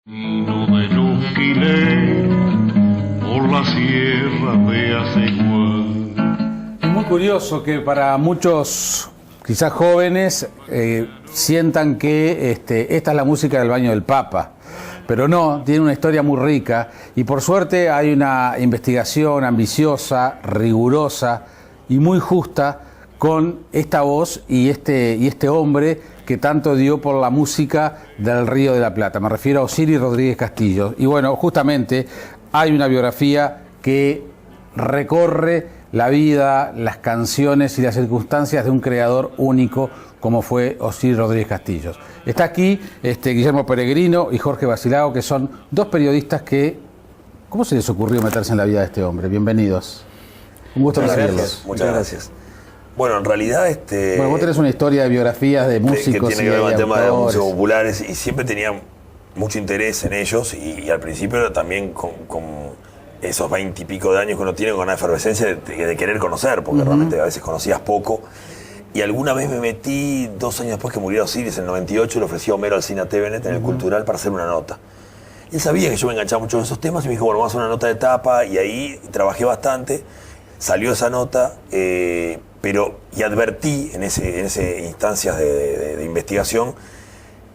Camino del Uquilero por la sierra de Aceguá. Es muy curioso que para muchos, quizás jóvenes, sientan que esta es la música del baño del Papa. Pero no, tiene una historia muy rica y por suerte hay una investigación ambiciosa, rigurosa y muy justa con esta voz y este hombre que tanto dio por la música del Río de la Plata. Me refiero a Osiris Rodríguez Castillo. Y bueno, justamente hay una biografía que recorre la vida, las canciones y las circunstancias de un creador único como fue Osiris Rodríguez Castillo. Está aquí Guillermo Peregrino y Jorge Basilao, que son dos periodistas que... ¿Cómo se les ocurrió meterse en la vida de este hombre? Bienvenidos. Un gusto recibirlos. Muchas gracias. Bueno, en realidad... Bueno, vos tenés una historia de biografías de músicos que tiene que ver con el tema de los músicos populares y siempre tenía mucho interés en ellos y al principio también con esos 20 y pico de años que uno tiene, con una efervescencia de querer conocer, porque realmente a veces conocías poco. Y alguna vez me metí, 2 años después que murió Osiris, en el 98, le ofrecí a Homero Alsina Tevenet en el Cultural para hacer una nota. Y él sabía que yo me enganchaba mucho en esos temas y me dijo, bueno, vamos a hacer una nota de tapa, y ahí trabajé bastante, salió esa nota, y advertí en ese instancias de investigación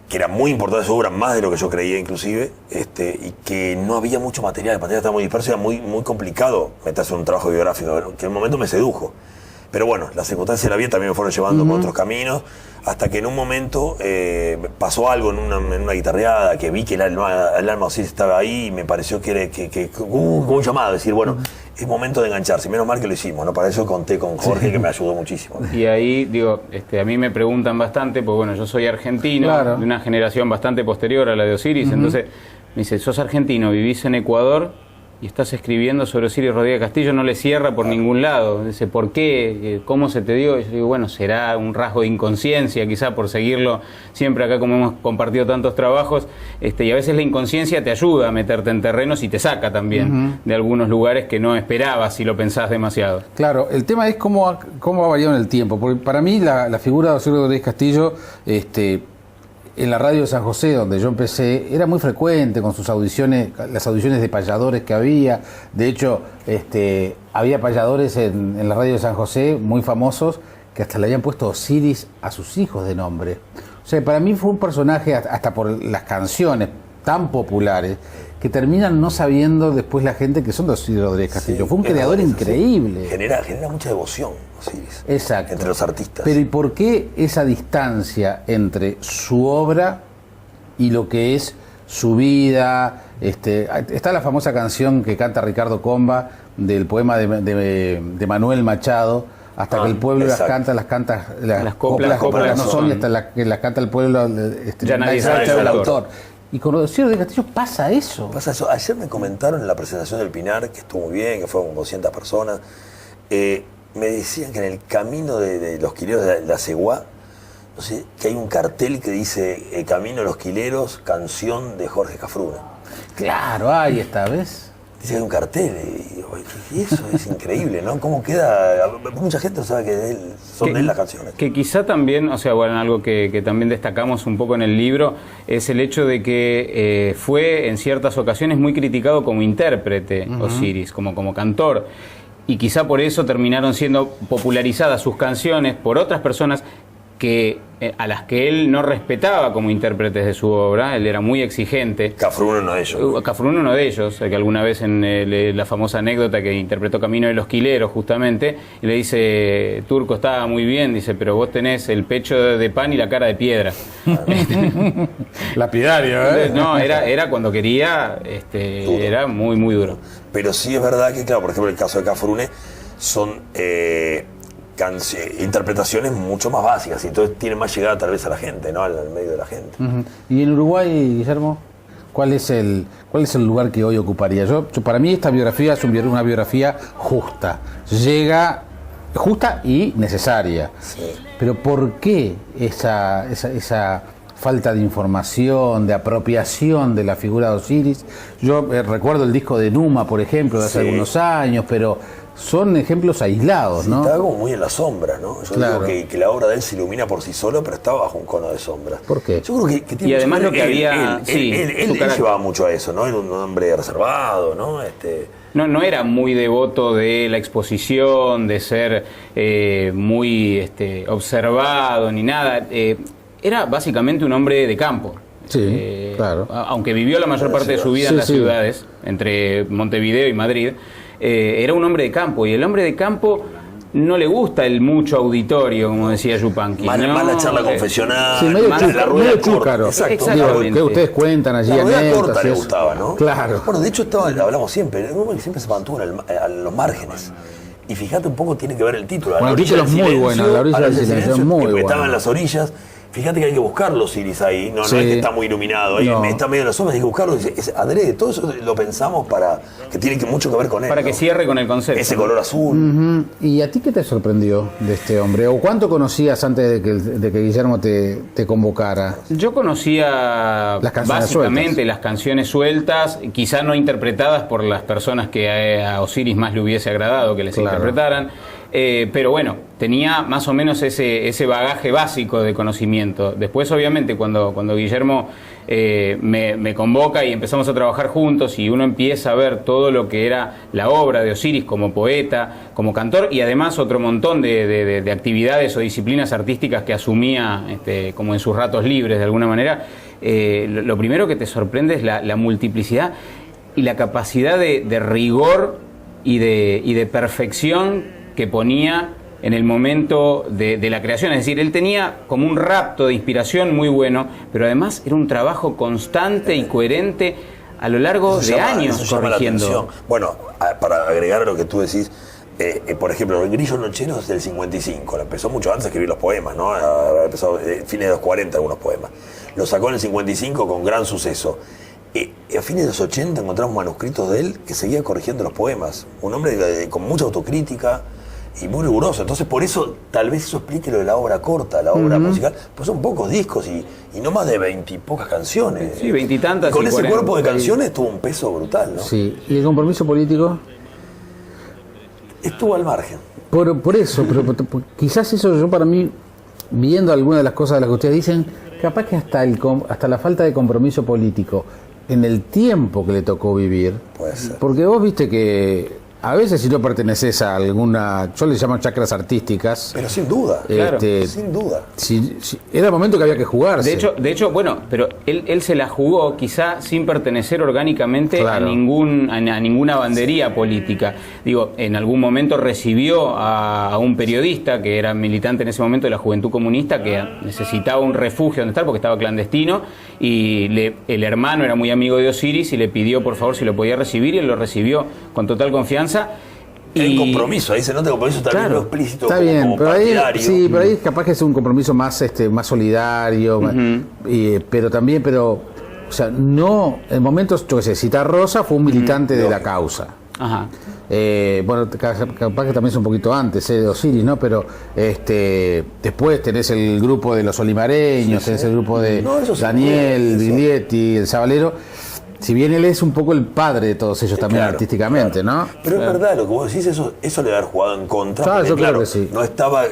que era muy importante su obra, más de lo que yo creía inclusive, y que no había mucho material, el material estaba muy disperso, era muy complicado meterse en un trabajo biográfico, que en un momento me sedujo. Pero bueno, las circunstancias de la vida también me fueron llevando por otros caminos, hasta que en un momento pasó algo en una guitarreada, que vi que el alma Osiris estaba ahí y me pareció que como un llamado, decir, bueno, es momento de engancharse. Menos mal que lo hicimos, ¿no? Para eso conté con Jorge, que me ayudó muchísimo. Y ahí, digo, a mí me preguntan bastante, porque bueno, yo soy argentino, claro, de una generación bastante posterior a la de Osiris, entonces me dice, sos argentino, vivís en Ecuador y estás escribiendo sobre Osiris Rodríguez Castillo, no le cierra por ningún lado. Dice, ¿por qué? ¿Cómo se te dio? Y yo digo, bueno, será un rasgo de inconsciencia, quizá por seguirlo siempre acá, como hemos compartido tantos trabajos, y a veces la inconsciencia te ayuda a meterte en terrenos y te saca también de algunos lugares que no esperabas si lo pensás demasiado. Claro, el tema es cómo ha variado en el tiempo, porque para mí la figura de Osiris Rodríguez Castillo, en la radio de San José, donde yo empecé, era muy frecuente con sus audiciones, las audiciones de payadores que había. De hecho, había payadores en la radio de San José muy famosos que hasta le habían puesto Osiris a sus hijos de nombre. O sea, para mí fue un personaje, hasta por las canciones tan populares, que terminan no sabiendo después la gente que son de Osiris Rodríguez Castillo. Sí, fue un creador increíble. Genera mucha devoción, Osiris. Exacto. Entre los artistas. Pero ¿y por qué esa distancia entre su obra y lo que es su vida? Está la famosa canción que canta Ricardo Comba del poema de Manuel Machado, hasta que el pueblo las coplas no son, y hasta que las canta el pueblo, ya nadie sabe el autor. Y con Osiris Rodríguez Castillo pasa eso. Ayer me comentaron en la presentación del Pinar, que estuvo muy bien, que fueron 200 personas, me decían que en el camino de los quileros de la Ceguá, no sé, que hay un cartel que dice Camino de los Quileros, canción de Jorge Cafruna. Claro, ahí está, ¿ves? Dice que hay un cartel, y eso es increíble, ¿no? ¿Cómo queda? Mucha gente no sabe que son de él las canciones. Que quizá también, o sea, bueno, algo que también destacamos un poco en el libro, es el hecho de que fue en ciertas ocasiones muy criticado como intérprete, Osiris, como cantor. Y quizá por eso terminaron siendo popularizadas sus canciones por otras personas a las que él no respetaba como intérpretes de su obra. Él era muy exigente. Cafruna uno de ellos. Cafruna uno de ellos, que alguna vez en la famosa anécdota que interpretó Camino de los Quileros justamente, y le dice, Turco estaba muy bien, dice, pero vos tenés el pecho de pan y la cara de piedra. Lapidario, ¿eh? No, era cuando quería, era muy, muy duro. Pero sí es verdad que, claro, por ejemplo, el caso de Cafrune son interpretaciones mucho más básicas y entonces tiene más llegada tal vez a la gente, ¿no? Al medio de la gente. Y en Uruguay, Guillermo, ¿cuál es el lugar que hoy ocuparía? Yo para mí esta biografía es una biografía justa. Llega justa y necesaria. Sí. Pero ¿por qué esa falta de información, de apropiación de la figura de Osiris. Yo recuerdo el disco de Numa, por ejemplo, de hace algunos años, pero son ejemplos aislados, ¿no? Está como muy en la sombra, ¿no? Yo digo que la obra de él se ilumina por sí solo, pero está bajo un cono de sombra. ¿Por qué? Yo creo que tiene y además lo que él llevaba mucho a eso, ¿no? Era un hombre reservado, ¿no? No era muy devoto de la exposición, de ser muy observado ni nada. Era básicamente un hombre de campo. Sí, claro. Aunque vivió la mayor parte de su vida en las ciudades, entre Montevideo y Madrid, era un hombre de campo. Y el hombre de campo no le gusta el mucho auditorio, como decía Yupanqui. Mala charla confesional, la rueda chúcaro. Exactamente. Que ustedes cuentan allí la rueda anécdotas, corta le gustaba, ¿no? Claro. Bueno, de hecho hablamos siempre se mantuvo a los márgenes. Y fíjate un poco, tiene que ver el título. Bueno, el título es muy bueno, La orilla del silencio es muy bueno. Estaba en las orillas. Fíjate que hay que buscarlo, Osiris, ahí. No es que está muy iluminado. Ahí está medio en las sombras, hay que buscarlo. Es adrede. Todo eso lo pensamos que tiene mucho que ver con él. Para que cierre con el concepto. Ese color azul. ¿Y a ti qué te sorprendió de este hombre? ¿O cuánto conocías antes de que Guillermo te convocara? Yo conocía básicamente las canciones sueltas, quizá no interpretadas por las personas que a Osiris más le hubiese agradado que les interpretaran. Pero bueno, tenía más o menos ese bagaje básico de conocimiento. Después, obviamente, cuando Guillermo me convoca y empezamos a trabajar juntos y uno empieza a ver todo lo que era la obra de Osiris como poeta, como cantor y además otro montón de actividades o disciplinas artísticas que asumía como en sus ratos libres de alguna manera, lo primero que te sorprende es la multiplicidad y la capacidad de rigor y de perfección que ponía en el momento de la creación. Es decir, él tenía como un rapto de inspiración muy bueno, pero además era un trabajo constante y coherente a lo largo de años corrigiendo. Bueno, para agregar a lo que tú decís, por ejemplo, El Grillo Nochero es del 55, empezó mucho antes de escribir los poemas, ¿no? Empezó fines de los 40 algunos poemas. Lo sacó en el 55 con gran suceso. A fines de los 80 encontramos manuscritos de él que seguía corrigiendo los poemas. Un hombre con mucha autocrítica y muy riguroso. Entonces, por eso, tal vez eso explique lo de la obra corta, la obra musical. Pues son pocos discos y no más de 20 y pocas canciones. Sí, 20 y tantas. Con ese cuerpo de canciones tuvo un peso brutal, ¿no? Sí. ¿Y el compromiso político? Estuvo al margen. Por eso, pero quizás eso yo para mí, viendo algunas de las cosas de las que ustedes dicen, capaz que hasta la falta de compromiso político en el tiempo que le tocó vivir. Puede ser. Porque vos viste que a veces si no perteneces a alguna, yo les llamo chacras artísticas. Pero sin duda, claro, sin duda. Era el momento que había que jugarse. De hecho, bueno, pero él se la jugó quizá sin pertenecer orgánicamente a ninguna bandería política. Digo, en algún momento recibió a un periodista que era militante en ese momento de la Juventud Comunista, que necesitaba un refugio donde estar porque estaba clandestino, y el hermano era muy amigo de Osiris y le pidió por favor si lo podía recibir, y él lo recibió con total confianza. Hay compromiso, ahí se nota compromiso también lo explícito está bien, como pero partidario. Pero ahí capaz que es un compromiso más solidario, pero o sea, no, en momentos, yo qué sé, Cita Rosa fue un militante de la causa. Ajá. Bueno, capaz que también es un poquito antes de Osiris, ¿no? Pero después tenés el grupo de los olimareños, tenés el grupo de Daniel, Biglietti, el Sabalero. Si bien él es un poco el padre de todos ellos también artísticamente, ¿no? Pero es verdad, lo que vos decís, eso le debe haber jugado en contra. Claro, yo creo que sí. No estaba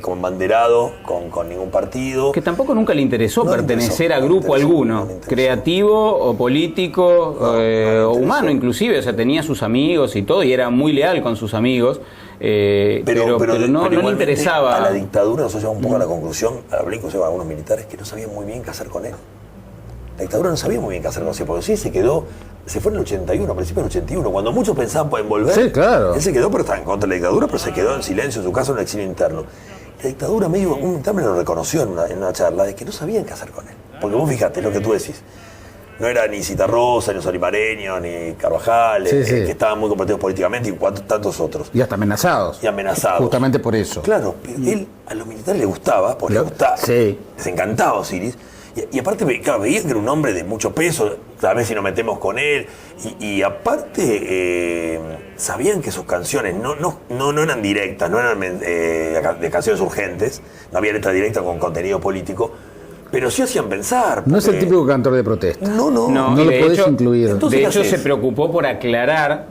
como banderado con ningún partido. Que tampoco nunca le interesó pertenecer a grupo alguno, creativo o político o humano inclusive. O sea, tenía sus amigos y todo, y era muy leal con sus amigos. Pero no le interesaba. A la dictadura nosotros llegamos un poco a la conclusión, hablé inclusive con algunos militares que no sabían muy bien qué hacer con él. La dictadura no sabía muy bien qué hacer con él, porque sí se fue en el 81, a principios del 81, cuando muchos pensaban en volver. Sí, claro. Él se quedó, pero estaba en contra de la dictadura, pero se quedó en silencio en su casa en un exilio interno. La dictadura un militar me lo reconoció en una charla, de que no sabían qué hacer con él. Porque vos fijate lo que tú decís. No era ni Cita Rosa, ni los olimareños, ni Carvajal, que estaban muy comprometidos políticamente, y tantos otros. Y hasta amenazados. Justamente por eso. Claro, él a los militares le gustaba, porque le gustaba. Sí. Les encantaba Osiris. Y aparte, claro, veían que era un hombre de mucho peso, tal vez si nos metemos con él. Y aparte, sabían que sus canciones no eran directas, no eran de canciones urgentes, no había letra directa con contenido político, Pero sí hacían pensar. No es el típico cantor de protesta. No. No lo podés incluir. Entonces, de hecho, se preocupó por aclarar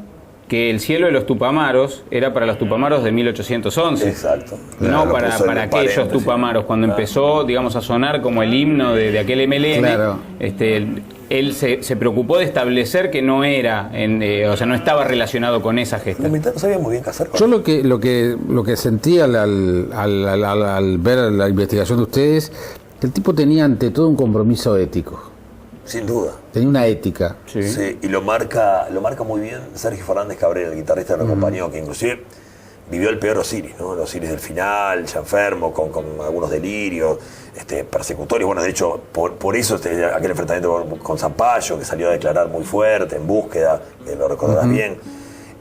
que el cielo de los Tupamaros era para los Tupamaros de 1811. Exacto. No Claro, para aquellos Tupamaros. Cuando empezó, digamos, a sonar como el himno de aquel MLN, Claro. Él se preocupó de establecer que no era, o sea, no estaba relacionado con esa gesta. Los militares no sabían muy bien qué hacer con Yo lo que sentí al ver la investigación de ustedes, que el tipo tenía ante todo un compromiso ético. Sin duda. Tenía una ética. Sí, y lo marca muy bien Sergio Fernández Cabrera, el guitarrista que lo acompañó, que inclusive vivió el peor Osiris, ¿no? El Osiris del final, ya enfermo, con algunos delirios, persecutorios. Bueno, de hecho, por eso aquel enfrentamiento con Zampayo, que salió a declarar muy fuerte, en búsqueda, lo recordarás bien.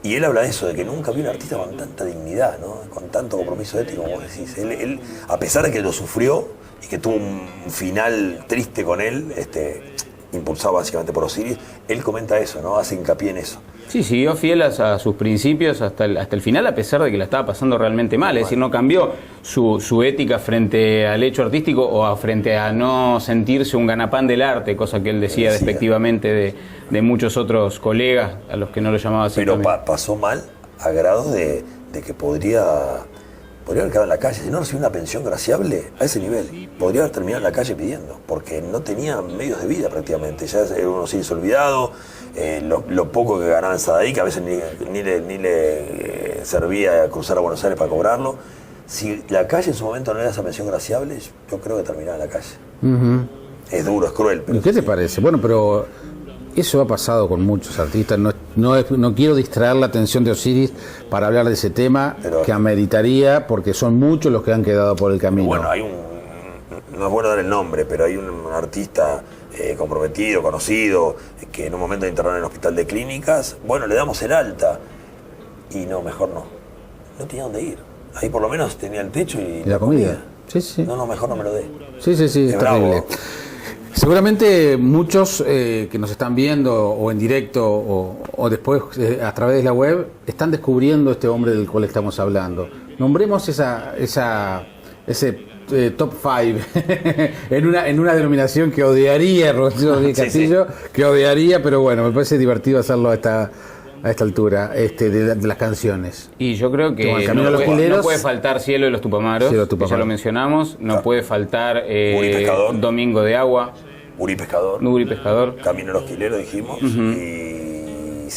Y él habla de eso, de que nunca vio un artista con tanta dignidad, ¿no? Con tanto compromiso ético, como decís. Él, a pesar de que lo sufrió y que tuvo un final triste con él, impulsado básicamente por Osiris, él comenta eso, ¿no? Hace hincapié en eso. Sí, siguió fiel a sus principios hasta el final, a pesar de que la estaba pasando realmente mal. Es decir, no cambió su ética frente al hecho artístico o frente a no sentirse un ganapán del arte, cosa que él decía despectivamente de muchos otros colegas a los que no lo llamaba así. Pero pasó mal a grado de que podría haber quedado en la calle. Si no recibió una pensión graciable a ese nivel, podría haber terminado en la calle pidiendo, porque no tenía medios de vida prácticamente. Ya era uno sin olvidado. Lo poco que ganaba en Sadaic, que a veces ni le servía a cruzar a Buenos Aires para cobrarlo. Si la calle en su momento no era esa pensión graciable, yo creo que terminaba en la calle. Es duro, es cruel. Pero ¿Y qué te parece? Bueno, pero eso ha pasado con muchos artistas. No quiero distraer la atención de Osiris para hablar de ese tema, pero que ameritaría, porque son muchos los que han quedado por el camino. Bueno, no es bueno dar el nombre, pero hay un artista comprometido, conocido, que en un momento de internar en el hospital de clínicas, bueno, le damos el alta, y no, mejor no. No tenía dónde ir. Ahí por lo menos tenía el techo y la comida. Sí. No, mejor no me lo dé. Sí, es terrible. Seguramente muchos que nos están viendo o en directo o después a través de la web están descubriendo este hombre del cual estamos hablando. Nombremos ese top 5 en una denominación que odiaría Rocío Castillo, que odiaría, pero bueno, me parece divertido hacerlo a esta altura, de las canciones. Y yo creo que no puede faltar Cielo de los Tupamaros, que ya lo mencionamos, no puede faltar Domingo de Agua, Uri Pescador, Camino a los Quileros dijimos, y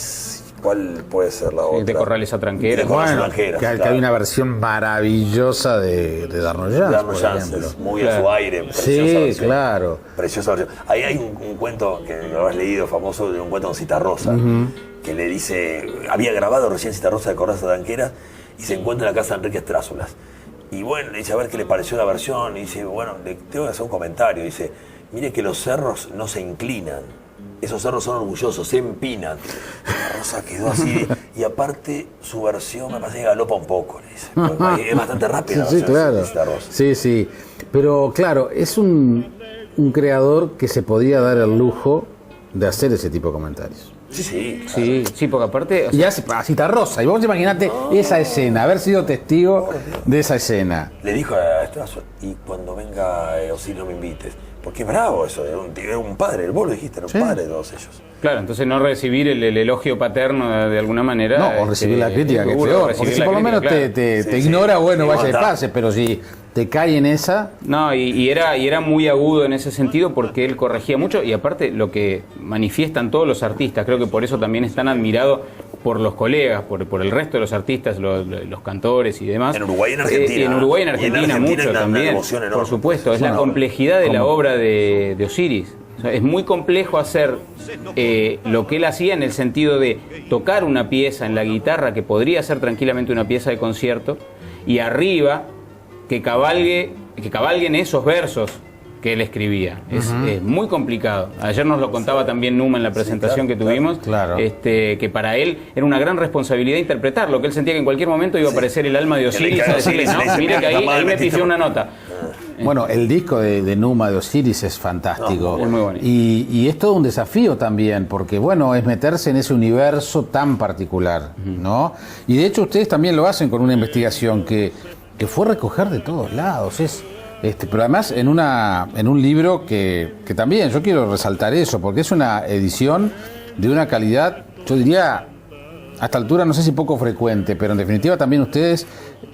¿cuál puede ser la otra? De Corrales a Tranqueras. Que hay una versión maravillosa de Darno Jans, muy a su aire, preciosa versión, claro. Preciosa versión. Ahí hay un cuento que lo habrás leído, famoso, de un cuento con Citarrosa, que le dice, había grabado recién Citarrosa de Corrales a Tranqueras y se encuentra en la casa de Enrique Estrázulas. Y bueno, le dice a ver qué le pareció la versión, y dice, bueno, le tengo que hacer un comentario, dice, mire que los cerros no se inclinan, esos cerros son orgullosos, se empinan. La Rosa quedó así, y aparte su versión me parece que galopa un poco, le dice. Es bastante rápida. Sí, claro. Sí, pero claro, es un creador que se podía dar el lujo de hacer ese tipo de comentarios. Sí, porque aparte... Y hace a Citarrosa, y vos imaginate esa escena, haber sido testigo de esa escena. Le dijo a Estrázulas, y cuando venga Osiris no me invites. Porque es bravo eso, era un padre, vos lo dijiste, era un padre de todos ellos. Claro, entonces no recibir el elogio paterno de alguna manera... No, o recibir la crítica, que es peor. Porque si por lo menos te ignora, bueno, vaya y pase, pero si te cae en esa... No, y era muy agudo en ese sentido porque él corregía mucho, y aparte lo que manifiestan todos los artistas, creo que por eso también es tan admirado por los colegas, por el resto de los artistas, los cantores y demás. En Uruguay y en Argentina. En Uruguay y en Argentina mucho también, por supuesto. Es la complejidad de la obra de Osiris. O sea, es muy complejo hacer lo que él hacía en el sentido de tocar una pieza en la guitarra que podría ser tranquilamente una pieza de concierto, y arriba que cabalguen esos versos que él escribía. Es muy complicado. Ayer nos lo contaba también Numa en la presentación que tuvimos, que para él era una gran responsabilidad interpretarlo, que él sentía que en cualquier momento iba a aparecer el alma de Osiris a decirle, no, mire que ahí me pifió una nota. Bueno, el disco de Numa, de Osiris, es fantástico. Es muy bonito. Y es todo un desafío también, porque bueno, es meterse en ese universo tan particular, ¿no? Y de hecho ustedes también lo hacen con una investigación que fue recoger de todos lados. Es Pero además en un libro que también yo quiero resaltar eso, porque es una edición de una calidad, yo diría, a esta altura no sé si poco frecuente, pero en definitiva también ustedes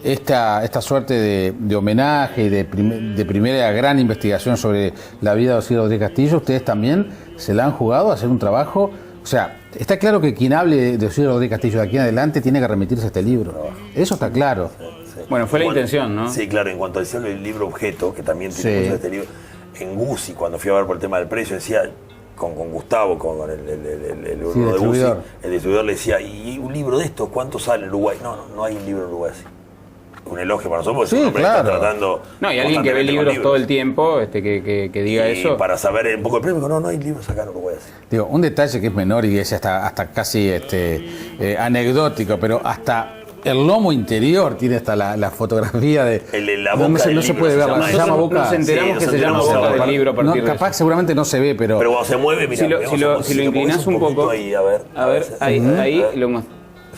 esta suerte de homenaje y de primera gran investigación sobre la vida de Osiris Rodríguez Castillo, ustedes también se la han jugado a hacer un trabajo. O sea, está claro que quien hable de Osiris Rodríguez Castillo de aquí en adelante tiene que remitirse a este libro. Eso está claro. Sí. Bueno, fue la intención, ¿no? Sí, claro, en cuanto al libro objeto, que también tiene mucho de este libro, en Guzzi, cuando fui a ver por el tema del precio, decía, con Gustavo, con el de Guzzi, el distribuidor le decía, ¿y un libro de estos cuánto sale en Uruguay? No hay un libro en Uruguay así. Un elogio para nosotros, porque sí, claro. Está tratando. No, y alguien que ve libros todo el tiempo, que diga eso. Para saber un poco el premio, no hay libros acá en Uruguay así. Digo, un detalle que es menor y es hasta casi anecdótico, pero hasta el lomo interior tiene hasta la fotografía de. La boca no se puede ver, se llama boca. Nos enteramos que se llama boca del libro a partir de capaz eso. Seguramente no se ve, pero. Pero cuando se mueve, mira. Si lo inclinas un poco. Ahí, a ver, ahí lo más.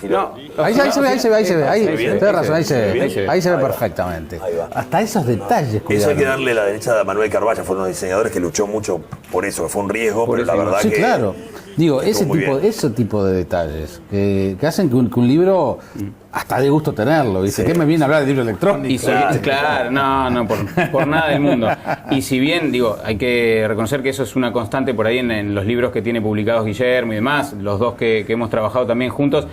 No, ahí se ve, ahí se ve perfectamente. Hasta esos detalles, cuidado. Eso hay que darle la derecha a Manuel Carballo, fue uno de los diseñadores que luchó mucho por eso, que fue un riesgo, pero la verdad sí, que. Claro. Digo, ese tipo de detalles que hacen que un libro hasta de gusto tenerlo, ¿viste? ¿Qué me viene a hablar de libro electrónico? Claro, no, por nada del mundo. Y si bien, hay que reconocer que eso es una constante por ahí en los libros que tiene publicados Guillermo y demás, los dos que hemos trabajado también juntos,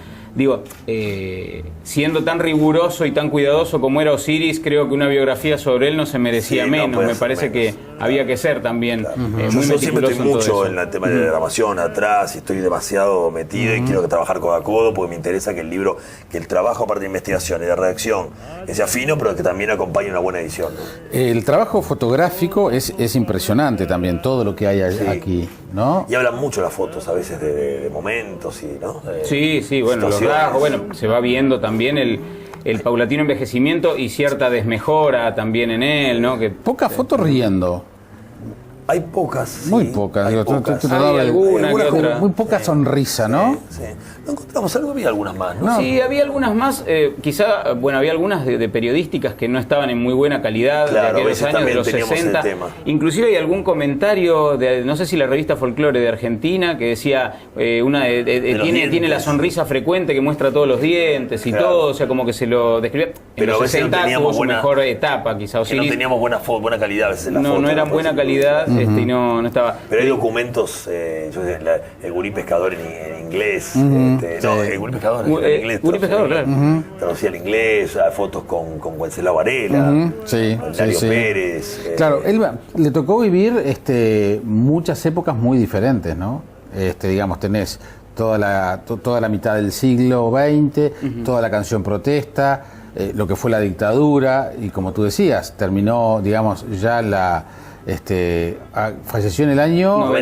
siendo tan riguroso y tan cuidadoso como era Osiris, creo que una biografía sobre él no se merecía menos. Me parece que había que ser también muy yo siempre estoy mucho en el tema de la grabación atrás y estoy demasiado metido y quiero trabajar codo a codo porque me interesa que el trabajo aparte de investigación y de redacción que sea fino, pero que también acompañe una buena edición, ¿no? El trabajo fotográfico es impresionante también, todo lo que hay aquí, ¿no? Y hablan mucho las fotos a veces de momentos y, ¿no? Sí, bueno, los rasgos, se va viendo también el paulatino envejecimiento y cierta desmejora también en él, ¿no? Pocas fotos riendo. Hay pocas. Muy pocas. Hay alguna que otra. Muy poca sonrisa, ¿no? Sí. No encontramos algo, había algunas más, ¿no? Sí, había algunas más. Quizá, había algunas de periodísticas que no estaban en muy buena calidad de aquellos años, de los 60. Inclusive hay algún comentario de, no sé si la revista Folklore de Argentina, que decía, tiene la sonrisa frecuente que muestra todos los dientes y todo, o sea, como que se lo describía. Pero en los 60 tuvo su mejor etapa, quizá. Que no teníamos buena calidad a veces en la foto. No eran buena calidad. Y no estaba. Pero hay documentos, el gurí pescador en inglés. El gurí pescador en inglés. Gurí pescador, claro. Traducía al inglés, fotos con Wenceslao Varela, con Dario Pérez. Claro, él le tocó vivir muchas épocas muy diferentes, ¿no? Digamos, tenés toda la mitad del siglo XX, toda la canción protesta, lo que fue la dictadura, y como tú decías, terminó, digamos, ya falleció en el año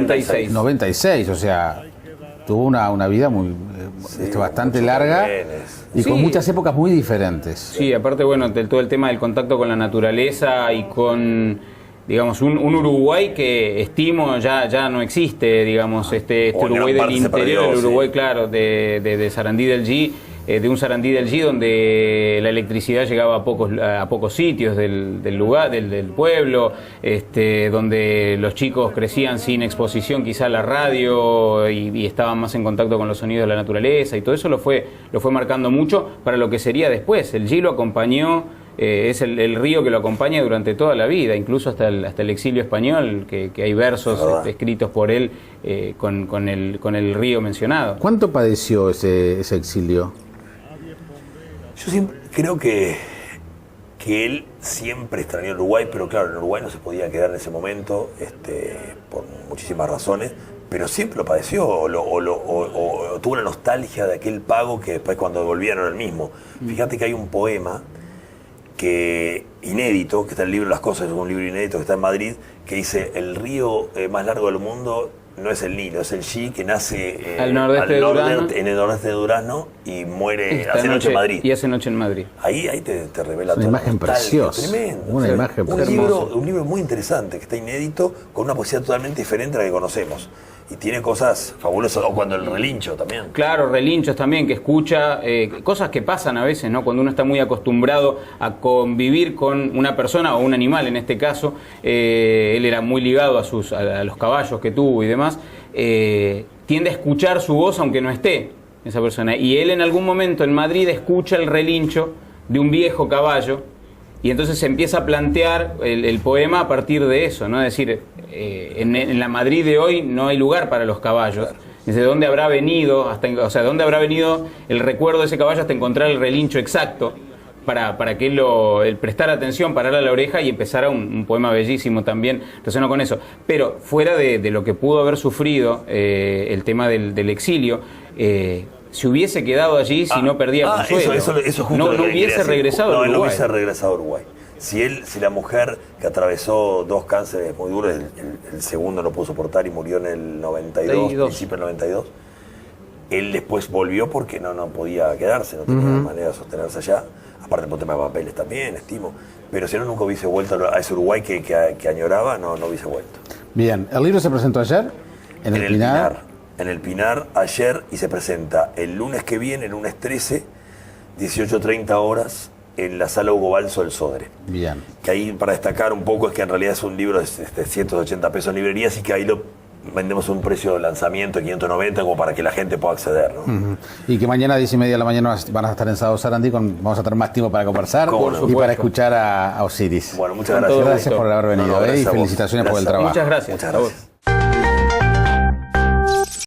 96, o sea, tuvo una vida muy bastante larga y con muchas épocas muy diferentes. Sí, aparte, todo el tema del contacto con la naturaleza y con, digamos, un Uruguay que estimo ya no existe, digamos, Uruguay del interior, el Uruguay, claro, de Sarandí del G, de un Sarandí del G donde la electricidad llegaba a pocos sitios del lugar, del pueblo, donde los chicos crecían sin exposición quizá a la radio y estaban más en contacto con los sonidos de la naturaleza, y todo eso lo fue marcando mucho para lo que sería después. El G lo acompañó, es el río que lo acompaña durante toda la vida, incluso hasta el exilio español, que hay versos escritos por él con el río mencionado. ¿Cuánto padeció ese exilio? Yo siempre creo que él siempre extrañó Uruguay, pero claro, en Uruguay no se podía quedar en ese momento, por muchísimas razones, pero siempre lo padeció o tuvo una nostalgia de aquel pago que después cuando volvía no era el mismo. Fíjate que hay un poema inédito, que está en el libro Las Cosas, es un libro inédito que está en Madrid, que dice: el río más largo del mundo no es el Nilo, es el Xi, que nace en el nordeste de Durazno y muere, hace noche en Madrid. Y hace noche en Madrid. Ahí te revela una imagen preciosa. Tremendo. Una imagen preciosa. Un libro muy interesante, que está inédito, con una poesía totalmente diferente a la que conocemos. Y tiene cosas fabulosas, o cuando el relincho también. Claro, relinchos también, que escucha cosas que pasan a veces, ¿no? Cuando uno está muy acostumbrado a convivir con una persona o un animal, en este caso, él era muy ligado a los caballos que tuvo y demás, tiende a escuchar su voz aunque no esté esa persona. Y él en algún momento en Madrid escucha el relincho de un viejo caballo, y entonces se empieza a plantear el poema a partir de eso, ¿no? Es decir, en la Madrid de hoy no hay lugar para los caballos. ¿Desde dónde habrá venido? ¿Dónde habrá venido el recuerdo de ese caballo hasta encontrar el relincho exacto para que él prestara atención, parara la oreja y empezara un poema bellísimo también relacionado con eso? Pero fuera de lo que pudo haber sufrido el tema del exilio, si hubiese quedado allí, si no perdía consuelo, eso es justo no lo que hubiese regresado a Uruguay. No hubiese regresado a Uruguay. Si la mujer que atravesó 2 cánceres muy duros, el segundo no pudo soportar y murió en el 92, principio del 92, él después volvió porque no podía quedarse, no tenía manera de sostenerse allá, aparte por tema de papeles también, estimo, pero si no, nunca hubiese vuelto a ese Uruguay que añoraba, no hubiese vuelto. Bien, ¿el libro se presentó ayer? En el Pinar. En el Pinar ayer, y se presenta el lunes que viene, el lunes 13, 18:30 horas, en la sala Hugo Balso del Sodre. Bien. Que ahí, para destacar un poco, es que en realidad es un libro de 180 pesos en librerías y que ahí lo vendemos a un precio de lanzamiento de 590 como para que la gente pueda acceder, ¿no? Y que mañana a 10:30 de la mañana van a estar en Sado Sarandí, vamos a tener más tiempo para conversar y para escuchar a Osiris. Bueno, muchas gracias. Gracias por haber venido, y felicitaciones por el trabajo. Muchas gracias. Muchas gracias.